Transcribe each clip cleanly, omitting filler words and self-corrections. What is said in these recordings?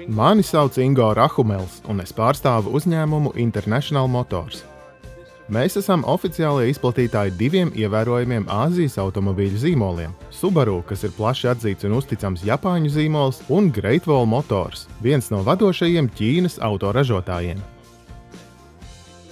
Mani sauc Ingo Rahumels, un es pārstāvu uzņēmumu International Motors. Mēs esam oficiālie izplatītāji diviem ievērojamiem Āzijas automobīļu zīmoliem – Subaru, kas ir plaši atzīts un uzticams Japāņu zīmols, un Great Wall Motors, viens no vadošajiem Ķīnas autoražotājiem.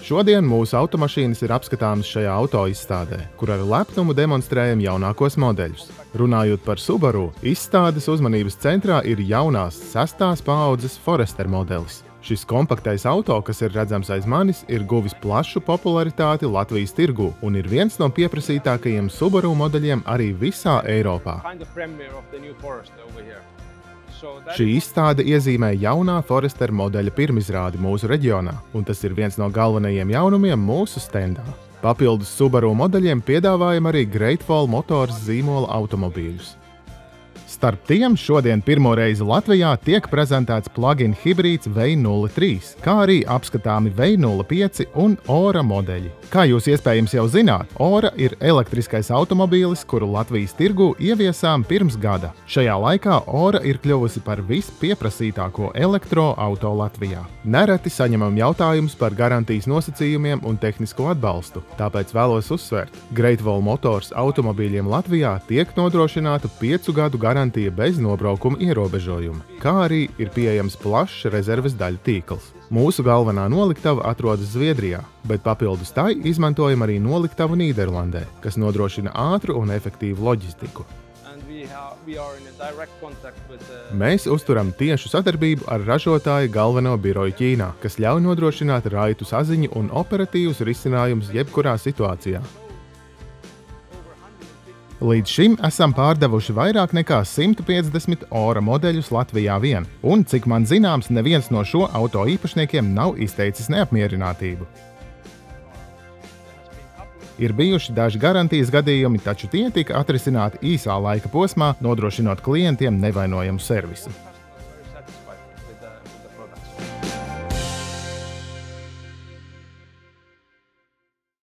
Šodien mūsu automašīnas ir apskatāmas šajā autoizstādē, kur ar lepnumu demonstrējam jaunākos modeļus. Runājot par Subaru, izstādes uzmanības centrā ir jaunās 6. paaudzes Forester modelis. Šis kompaktais auto, kas ir redzams aiz manis, ir guvis plašu popularitāti Latvijas tirgū un ir viens no pieprasītākajiem Subaru modeļiem arī visā Eiropā. Šī izstāde iezīmē jaunā Forester modeļa pirmizrādi mūsu reģionā, un tas ir viens no galvenajiem jaunumiem mūsu stendā. Papildus Subaru modeļiem piedāvājam arī Great Wall Motors zīmola automobīļus. Starp tiem šodien pirmo reizi Latvijā tiek prezentēts plug-in hibrīds V03, kā arī apskatāmi V05 un Ora modeļi. Kā jūs iespējams jau zināt, Ora ir elektriskais automobīlis, kuru Latvijas tirgū ieviesām pirms gada. Šajā laikā Ora ir kļuvusi par vispieprasītāko elektroauto Latvijā. Nereti saņemam jautājumus par garantijas nosacījumiem un tehnisko atbalstu, tāpēc vēlos uzsvērt, Great Wall Motors automobīļiem Latvijā tiek nodrošināta 5 gadu garantija bez nobraukuma ierobežojuma, kā arī ir pieejams plašs rezerves daļu tīkls. Mūsu galvenā noliktava atrodas Zviedrijā, bet papildus tai izmantojam arī noliktavu Nīderlandē, kas nodrošina ātru un efektīvu loģistiku. Mēs uzturam tiešu sadarbību ar ražotāju galveno biroju Ķīnā, kas ļauj nodrošināt raitu saziņu un operatīvus risinājumus jebkurā situācijā. Līdz šim esam pārdevuši vairāk nekā 150 Ora modeļus Latvijā vien, un, cik man zināms, neviens no šo auto īpašniekiem nav izteicis neapmierinātību. Ir bijuši daži garantijas gadījumi, taču tie tika atrisināti īsā laika posmā, nodrošinot klientiem nevainojamu servisu.